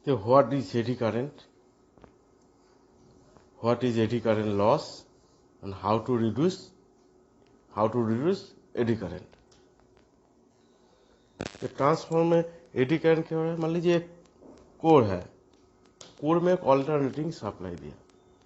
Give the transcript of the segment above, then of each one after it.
So what is eddy current? What is eddy current loss and how to reduce eddy current? तो transformer में eddy current क्या हो रहा है? मान लीजिए एक कोर है, कोर में एक ऑल्टरनेटिंग सप्लाई दिया,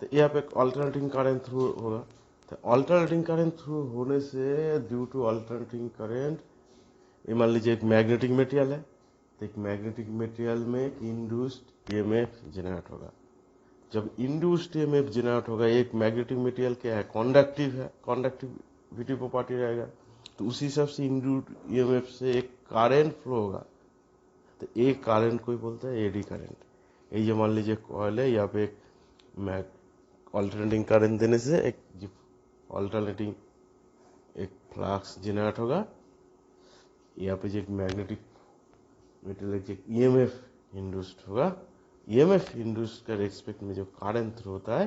तो यहाँ पे एक ऑल्टरनेटिंग करंट थ्रू होगा। तो ऑल्टरनेटिंग करंट थ्रू होने से ड्यू टू ऑल्टरनेटिंग करंट, ये मान लीजिए एक मैग्नेटिक मटेरियल है, तो एक मैग्नेटिक मटेरियल में एक इंड्यूस्ड ईएमएफ जनरेट होगा। जब इंड्यूस्ड ईएमएफ जनरेट होगा, एक मैग्नेटिक मटेरियल क्या है? कंडक्टिव है, कंडक्टिविटी प्रॉपर्टी रहेगा, तो उसी हिसाब से इंड्यूस्ड ईएमएफ से एक करंट फ्लो होगा, तो एक करंट को ही बोलते हैं एडी करंट। ये मान लीजिए कॉइल है, यहाँ पे एक ऑल्टरनेटिंग करंट देने से एक ऑल्टरनेटिंग एक फ्लक्स जनरेट होगा। यहाँ पे जो मैग्नेटिक मटेरियल जो ईएमएफ इंड्यूस्ड होगा, ईएमएफ इंड्यूस्ड के रेस्पेक्ट में जो करंट थ्रू होता है,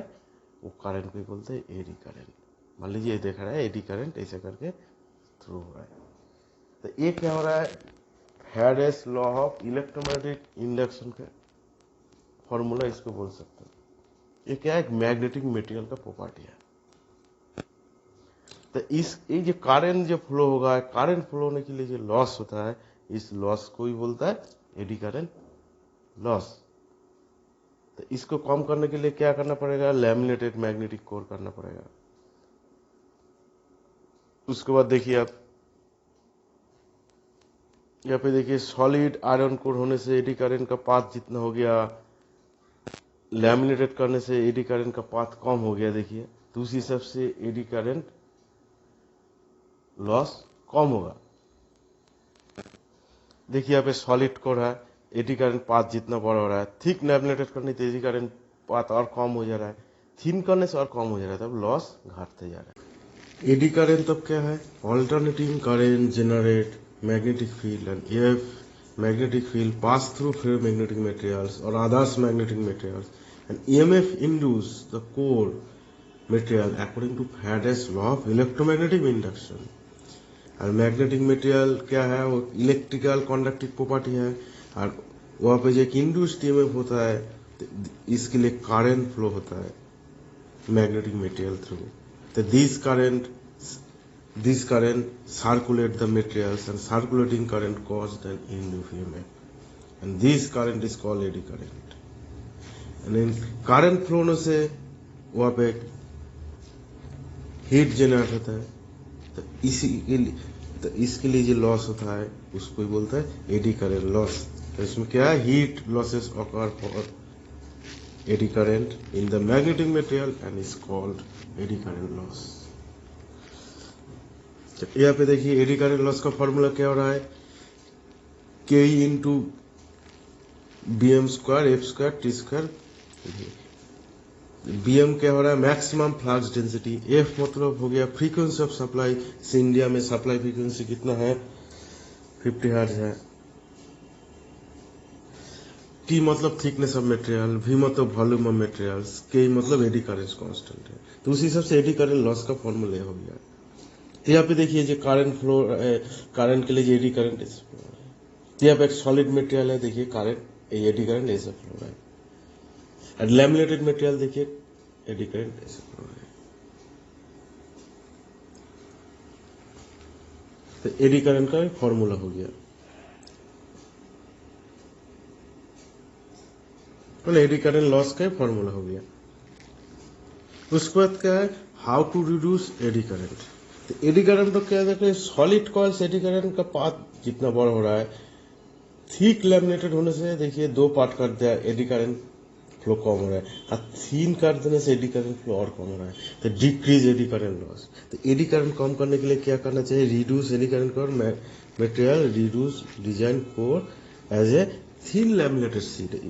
वो करंट को ही बोलते हैं एडी करंट। मान लीजिए ये देखा रहा है एडी करंट ऐसे करके थ्रू हो रहा है। तो ये क्या हो रहा है? Faraday's law of electromagnetic induction का फॉर्मूला इसको बोल सकते हैं। ये क्या है? एक मैग्नेटिक मटेरियल का प्रॉपर्टी है। तो ये जो करंट जो फ्लो होगा, करंट फ्लो होने के लिए जो लॉस होता है, इस लॉस को ही बोलता है एडी करंट लॉस। तो इसको कम करने के लिए क्या करना पड़ेगा? लैमिनेटेड मैग्नेटिक कोर करना पड़ेगा। उसके बाद देखिए आप यहाँ पे देखिए सॉलिड आयरन कोर होने से एडी करंट का पाथ जितना हो गया, लैमिनेटेड करने से एडी करंट का पाथ कम हो गया। देखिए तो उसी हिसाब से एडी करंट लॉस कम होगा। देखिए यहाँ पे सॉलिड कोर है, एडी करंट पाथ जितना बड़ा हो रहा है, थिक लैमिनेटेड करने से एडी करंट पाथ और कम हो जा रहा है, थिन करने से और कम हो जा रहा है, तब लॉस घटते जा रहा है। एडी करंट तब क्या है? Alternating current generate magnetic field, and if magnetic field pass through ferromagnetic materials or others magnetic materials, and EMF induce the core material according to Faraday's law of electromagnetic induction। और magnetic material क्या है? वो electrical conductive property है, और वहाँ पे जो एक इंड्यूस्ड ईएमएफ होता है, तो इसके लिए करंट फ्लो होता है मैग्नेटिक मटेरियल थ्रू। तो this current circulate the materials, and circulating current caused an induced EMF, and this current is called eddy current। and in current flow होने से वहाँ पे हीट जनरेट होता है, तो इसके लिए जो लॉस होता है उसको ही बोलता है एडी करंट लॉस। तो इसमें क्या है? Heat losses occur for eddy current in the magnetic material and is called eddy current loss। यहाँ पे देखिए एडी करंट लॉस का फॉर्मूला क्या हो रहा है? K into B M square F square T square. B M क्या हो रहा है? Maximum flux density. एफ मतलब हो गया फ्रीक्वेंसी ऑफ सप्लाई। इंडिया में सप्लाई फ्रीक्वेंसी कितना है? 50 हर्ट्ज है। टी मतलब थिकनेस ऑफ मटेरियल, वी मतलब वॉल्यूम ऑफ मटेरियल्स, के मतलब एडी करंट कांस्टेंट है। तो उसी हिसाब से एडी करंट लॉस का फॉर्मूला हो गया। तो यहाँ पे देखिए जो करंट फ्लो, करंट के लिए जो एडी करंट तो यहाँ पे एक सॉलिड मटेरियल है, देखिए करंट एडी करंट ऐसे फ्लो रहा है, और लैमिनेटेड मटेरियल देखिए एडी करंट ऐसे फ्लो रहा है। तो एडी करंट का फॉर्मूला हो गया। तो एडी करंट लॉस का फॉर्मूला हो गया। उसके बाद क्या है? How to reduce eddy current. तो एडी करंट तो क्या देखते हैं? सॉलिड कॉइल से एडी करंट का पाथ जितना बड़ा हो रहा है, थिक लैमिनेटेड होने से देखिए 2 पार्ट कर दिया, एडी करंट फ्लो कम हो रहा है, और थिन कर देने से एडी करंट फ्लो और कम हो रहा है, तो डिक्रीज एडी करंट लॉस। तो एडी करंट कम करने के लिए क्या करना चाहिए? Reduce eddy current core material, reduce design core as a thin laminated sheet.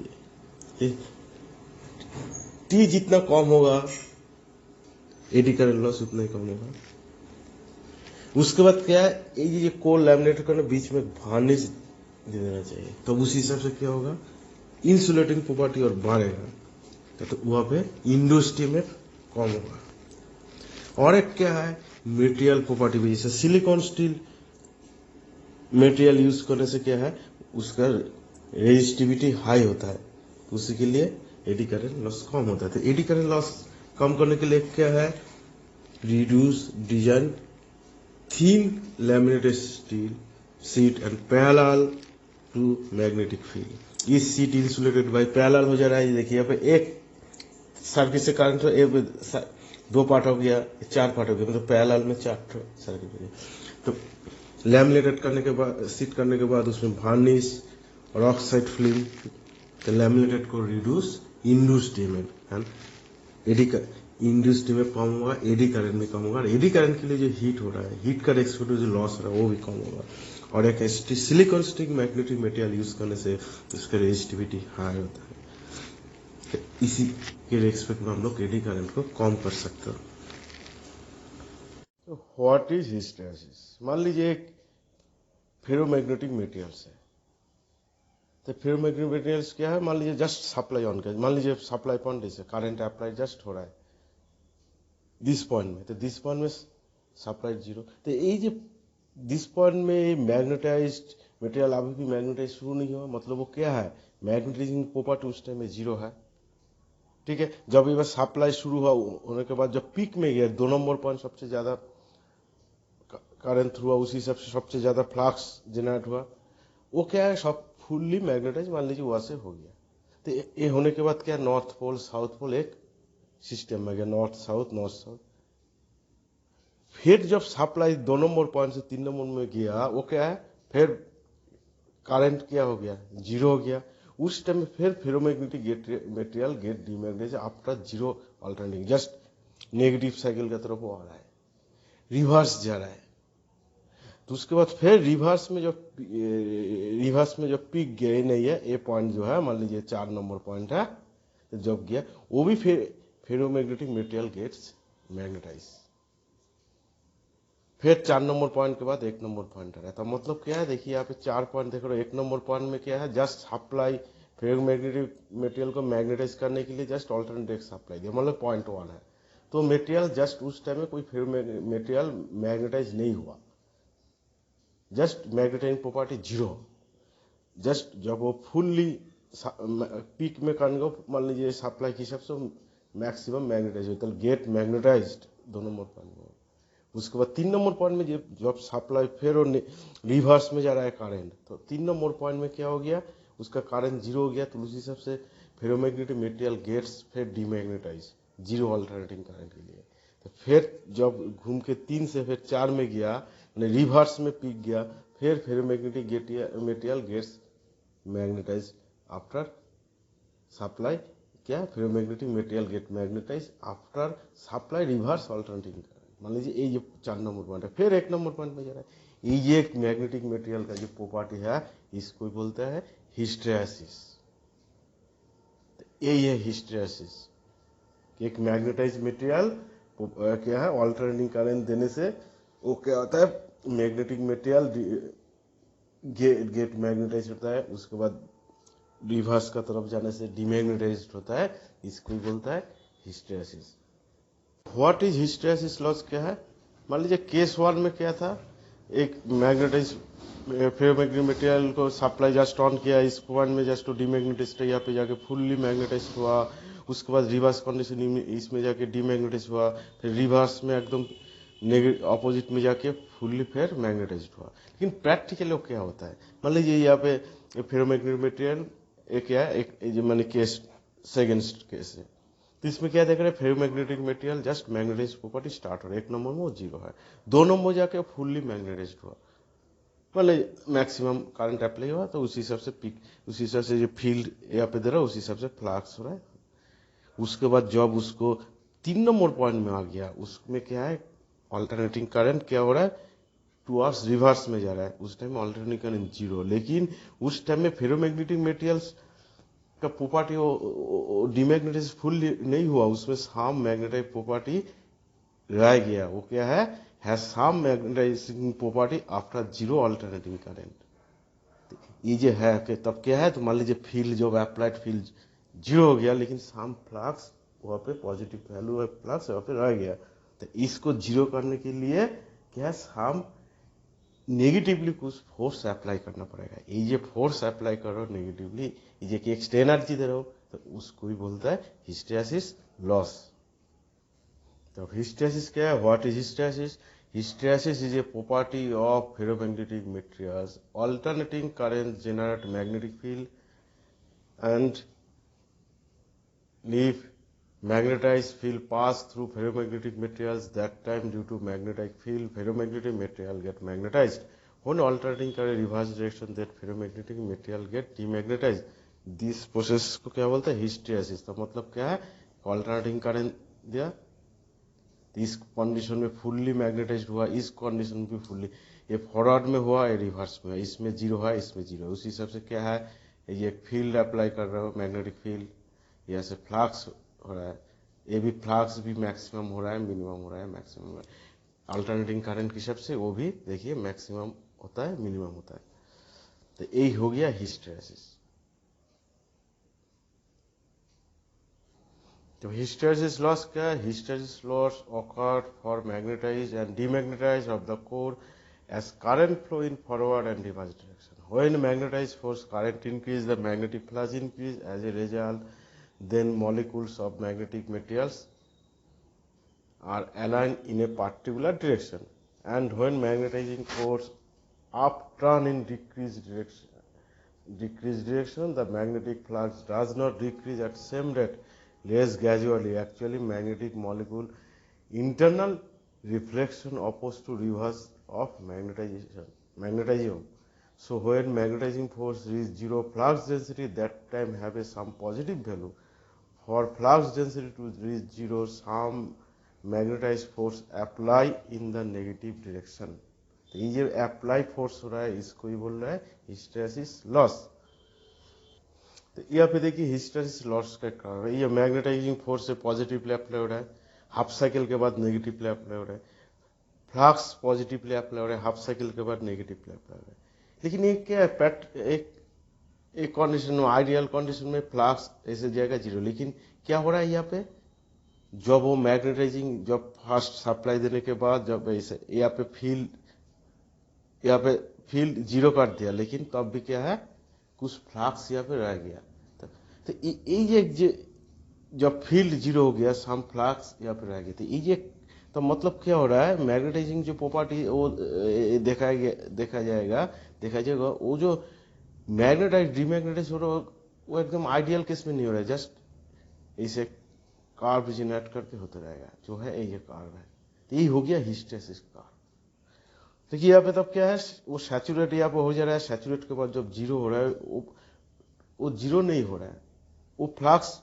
T जितना कम होगा एडी करंट लॉस उतना ही कम होगा। उसके बाद क्या है? ये कोर लैमिनेट करना, बीच में वार्निश दे देना चाहिए, तो उसी हिसाब से क्या होगा? इंसुलेटिंग प्रॉपर्टी और बढ़ेगा, तो वहां पे इंड्यूस्ड ईएमएफ कम होगा। और एक क्या है? मटेरियल प्रॉपर्टी भी, जैसे सिलिकॉन स्टील मटेरियल यूज करने से क्या है? उसका रेजिस्टिविटी हाई होता है, उसी के लिए एडी करंट लॉस कम होता है। तो एडी करंट लॉस कम करने के लिए क्या है, reduce design thin laminated steel sheet and parallel to magnetic field. इस शीट इंसुलेटेड बाय पैरेलल हो जा रहा है। देखिए यहाँ पे एक सर्किट से करंट दो पार्ट हो गया, चार पार्ट हो गया, मतलब पैरेलल में चार सर्किट हो गया। तो लैमिनेटेड करने के बाद, शीट करने के बाद उसमें वार्निश और ऑक्साइड फिल्म, तो लैमिनेटेड को reduce induce damage and eddy का इंड्यूस डैमेज कम होगा, एडी करंट में कम होगा। एडी करंट के लिए जो हीट हो रहा है, हीट का एक्सपोर्ट जो लॉस हो रहा है वो भी कम होगा। और एक silicon stick magnetic material use करने से उसका रेजिस्टिविटी हाई होता है। तो इसी के रेस्पेक्ट में हम लोग एडी करंट को कम कर सकते हैं। तो व्हाट इज हिस्टैरिसीस? मान लीजिए एक फेरोमैग्नेटिक मटेरियल्स है। तो फेरोमैग्नेटिक मटेरियल्स क्या है, मान लीजिए जस्ट सप्लाई ऑन कर, मान लीजिए सप्लाई पॉइंट जैसे करंट अप्लाई जस्ट हो रहा है दिस पॉइंट में, तो दिस पॉइंट में सप्लाई जीरो। तो ये जो दिस पॉइंट में मैग्नेटाइज्ड मटेरियल अभी भी मैग्नेटाइज शुरू नहीं हुआ, मतलब वो क्या है, मैग्नेटाइजिंग प्रॉपर्टी उस टाइम में जीरो है। ठीक है, जब ये सप्लाई शुरू हुआ होने के बाद जब पीक में गया, 2 नंबर पॉइंट सबसे ज्यादा करंट हुआ, उसी सबसे ज्यादा फ्लक्स जनरेट हुआ, वो क्या है, सब फुल्ली मैग्नेटाइज मान लीजिए वहां से हो गया। तो ये होने के बाद क्या, नॉर्थ पोल साउथ पोल एक सिस्टम में गया, नॉर्थ साउथ। फिर जब सप्लाई 2 नंबर पॉइंट से 3 नंबर में गया, वो क्या है, फिर करंट क्या हो गया, जीरो हो गया। उस टाइम में फिर ferromagnetic material get demagnetize after zero alternating, just negative cycle की तरफ वो आ रहा है, रिवर्स जा रहा है। तो उसके बाद फिर रिवर्स में जो पीक गया ही नहीं है, ये पॉइंट जो है मान लीजिए 4 नंबर पॉइंट है, तो जब गया वो भी फिर फेरोमैग्नेटिक मटेरियल गेट्स मैग्नेटाइज। फिर 4 नंबर पॉइंट के बाद 1 नंबर पॉइंट आ रहा है। तो मतलब क्या है, देखिए यहाँ पे 4 पॉइंट देख रहे हो। 1 नंबर पॉइंट में क्या है, जस्ट सप्लाई फेरोमैग्नेटिक मटेरियल को मैग्नेटाइज करने के लिए जस्ट ऑल्टरनेट सप्लाई दिया, मतलब पॉइंट 1 है। तो मटेरियल जस्ट उस टाइम में कोई मटेरियल मैग्नेटाइज नहीं हुआ, just magnetizing property zero. Just जब वो फुल्ली पीक में करने को मान लीजिए सप्लाई की सबसे मैक्सिमम मैग्नेटाइज होता है, गेट मैग्नेटाइज्ड 2 नंबर पॉइंट में। उसके बाद 3 नंबर पॉइंट में जब सप्लाई फिर रिवर्स में जा रहा है करंट, तो 3 नंबर पॉइंट में क्या हो गया, उसका करंट जीरो हो गया। तो उसी हिसाब से फेरोमैग्नेटिक मटेरियल गेट्स फिर डीमैग्नेटाइज जीरो अल्टरनेटिंग करंट के लिए। तो फिर जब घूम के 3 से फिर 4 में गया, रिवर्स में पीक गया, फिर ferromagnetic material gets magnetise after supply, क्या, ferromagnetic material get magnetise after supply reverse alternating. मान लीजिए ये 4 नंबर पॉइंट है, फिर 1 नंबर पॉइंट में जा रहा है। ये एक मैग्नेटिक मटेरियल का जो प्रॉपर्टी है, इसको बोलता है हिस्टैरिसीस। ये है हिस्टैरिसीस, एक मैग्नेटाइज मटेरियल क्या है, अल्टरनेटिंग करंट देने से वो क्या होता है, मैग्नेटिक मटेरियल गेट मैग्नेटाइज होता है, उसके बाद रिवर्स का तरफ जाने से डीमैग्नेटाइज होता है, इसको बोलता है hysteresis. What is hysteresis loss क्या है, मान लीजिए केस 1 में क्या था, एक मैग्नेटाइज फेरोमैग्नेटिक मटेरियल को सप्लाई जस्ट ऑन किया, इस पॉइंट में जस्ट डीमैग्नेटाइज, यहाँ पे जाके फुल्ली मैग्नेटाइज हुआ। उसके बाद रिवर्स कंडीशन इसमें जाके डीमैग्नेटाइज हुआ, फिर रिवर्स में एकदम ऑपोजिट में जाके फुल्ली फिर मैग्नेटाइज हुआ। लेकिन प्रैक्टिकली क्या होता है, मान लीजिए यहाँ पे फेरोमैग्नेटिक मटेरियल एक क्या है, एक मैंने केस सेकेंड केस है, तो इसमें क्या देख रहे हैं, ferromagnetic material just magnetize property start हो रहा है, 1 नंबर में वो जीरो है, 2 नंबर जाके फुल्ली मैग्नेटाइज हुआ, मतलब मैक्सिमम करंट अप्लाई हुआ। तो उसी हिसाब से पीक, उसी हिसाब से जो फील्ड यहाँ पे दे रहा है उसी हिसाब से फ्लक्स हो रहा है। उसके बाद जब उसको 3 नंबर पॉइंट में आ गया, उसमें क्या है, अल्टरनेटिंग करंट क्या हो रहा है, टुवर्ड्स रिवर्स में जा रहा है, उस टाइम अल्टरनेटिंग करंट जीरो। लेकिन उस टाइम में फेरोमैग्नेटिक मटेरियल्स का प्रॉपर्टी वो डीमैग्नेटाइज फुल नहीं हुआ, उसमें सम मैग्नेटाइज प्रॉपर्टी रह गया। वो क्या है some magnetising property after zero alternating current. ये जो है कि तब क्या है, तो मान लीजिए फील्ड जो अप्लाइड फील्ड जीरो हो गया, लेकिन सम फ्लक्स वहाँ पे पॉजिटिव वैल्यू है, फ्लक्स वहाँ पे रह गया। तो इसको जीरो करने के लिए क्या है, सम नेगेटिवली कुछ फोर्स अप्लाई करना पड़ेगा। ये जो फोर्स अप्लाई करो नेगेटिवली, ये जो कि एक्स्ट्रा एनर्जी दे रहे हो, तो उसको ही बोलता है हिस्टैरिसीस लॉस। तो हिस्टैरिसीस क्या है? What is hysteresis? Hysteresis is a property of ferromagnetic materials. Alternating currents generate magnetic field, and if magnetized field pass through ferromagnetic materials, that time due to magnetic field, ferromagnetic material get magnetized. When alternating current reverse direction, that ferromagnetic material get demagnetized. This process को क्या बोलते हैं? Hysteresis. तो मतलब क्या है? Alternating current दिया, इस कंडीशन में फुल्ली मैग्नेटाइज्ड हुआ, इस कंडीशन में भी फुल्ली, ये फॉरवर्ड में हुआ, ये रिवर्स में हुआ, इसमें जीरो है, इसमें जीरो है। उसी हिसाब से क्या है, ये फील्ड अप्लाई कर रहे हो, मैग्नेटिक फील्ड, यहाँ से फ्लक्स हो रहा है, ये भी फ्लक्स भी मैक्सिमम हो रहा है, मिनिमम हो रहा है, मैक्सिमम हो रहा है। अल्टरनेटिंग करंट के हिसाब से वो भी देखिए मैक्सिमम होता है, मिनिमम होता है। तो यही हो गया हिस्टेरेसिस। तो हिस्टेरेसिस लॉस क्या है? Hysteresis loss occurred for magnetized and demagnetized of the core as current flow in forward and reverse direction. When magnetized force current increase, the magnetic flux increase. As a result, then molecules of magnetic materials are aligned in a particular direction. And when magnetizing force upturn in decreased direction, the magnetic flux does not decrease at same rate, less gradually. Actually, magnetic molecule internal reflection opposed to reverse of magnetism. So when magnetizing force reaches zero flux density, that time have a some positive value. For flux density to reach zero, some magnetized force apply in the negative direction. तो ये जो apply force हो रहा है, इसको ही बोल रहा है हिस्टेरेसिस लॉस। तो यहाँ पे देखिए हिस्टेरेसिस लॉस का कारण है, ये मैग्नेटाइजिंग फोर्स से पॉजिटिवली अप्लाई हो रहा है, हाफ साइकिल के बाद नेगेटिवली अप्लाई हो रहा है, फ्लक्स पॉजिटिवली अप्लाई हो रहा है, हाफ साइकिल के बाद नेगेटिवली अप्लाई हो रहा है। लेकिन ये क्या है, एक कंडीशन में, आइडियल कंडीशन में फ्लक्स ऐसे जाएगा जीरो, लेकिन क्या हो रहा है यहाँ पे, जब वो मैग्नेटाइजिंग, जब फर्स्ट सप्लाई देने के बाद, जब ऐसे यहाँ पे फील्ड जीरो कर दिया, लेकिन तब भी क्या है, कुछ फ्लक्स यहाँ पे रह गया। तो ये जब फील्ड जीरो हो गया, सम फ्लक्स यहाँ पे रह गया, तो ये तो मतलब क्या हो रहा है, मैग्नेटाइजिंग जो प्रॉपर्टी वो देखा जाएगा वो जो मैग्नेटाइज डीमैग्नेटाइज हो रहा है, वो एकदम आइडियल केस में नहीं हो रहा है, जस्ट इसे कार्व जनरेट करके होते रहेगा, जो है ये कार्व है। तो ये हो गया हिस्टेरेसिस कार्व। देखिए यहाँ पे तब क्या है, वो सैचुरेट यहाँ पे हो जा रहा है, सैचुरेट के बाद जब जीरो हो रहा है, वो जीरो नहीं हो रहा है, वो फ्लक्स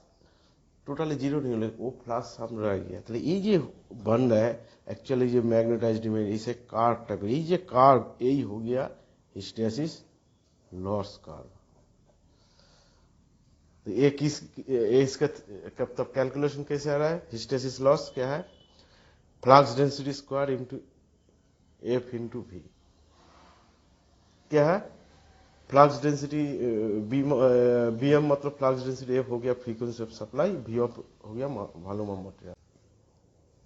टोटली जीरो नहीं हो रहा है, वो फ्लक्स सामने रह गया। तो ये जो बन रहा है एक्चुअली जो मैग्नेटाइज्ड में, इसे कार्व टाइप, ये जो कार्व यही हो गया हिस्टेरेसिस लॉस कार्व। तो इसका तब कैलकुलेशन कैसे आ रहा है, हिस्टेरेसिस लॉस क्या है, flux density square into F into V. क्या है, फ्लक्स डेंसिटी बी एम मतलब फ्लक्स डेंसिटी एफ हो गया frequency of supply, V of हो गया volume of material,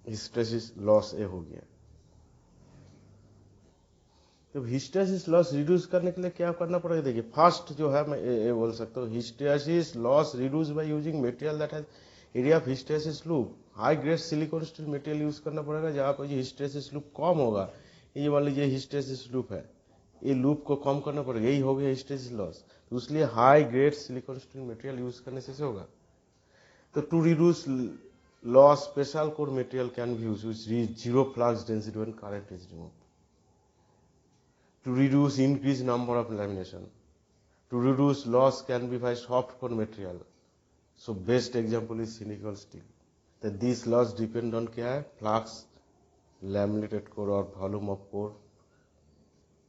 hysteresis loss A हो गया। तो हिस्टेरेसिस लॉस रिड्यूस करने के लिए क्या करना पड़ेगा, देखिए फर्स्ट जो है मैं ये बोल सकता हूँ, hysteresis loss reduce by using material that has area of hysteresis loop. High grade silicon steel material use करना पड़ेगा जहाँ पर हिस्टेरेसिस लूप कम होगा। ये मान लीजिए हिस्टेरेसिस लूप है, ये लूप को कम करना पड़ेगा, यही हो गया हिस्टेरेसिस लॉस। तो इसलिए high grade silicon steel material use करने से होगा। तो to reduce loss special core material can be used which reach zero flux density when current is removed. To reduce increased number of lamination. To reduce loss can be by soft core material. So best example is cyclical steel. That these loss depend on क्या है, flux, laminated core और volume of core,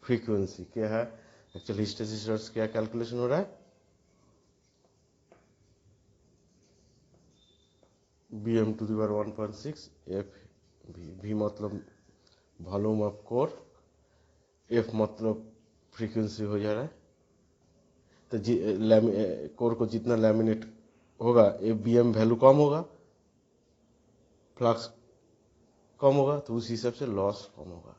frequency क्या है, actually hysteresis loss क्या calculation हो रहा है, bm to the power 1.6 f v मतलब volume of core, f मतलब frequency हो जा रहा है। तो कोर को जितना लैमिनेट होगा, ए बी एम वैल्यू कम होगा, फ्लक्स कम होगा, तो उस हिसाब से लॉस कम होगा।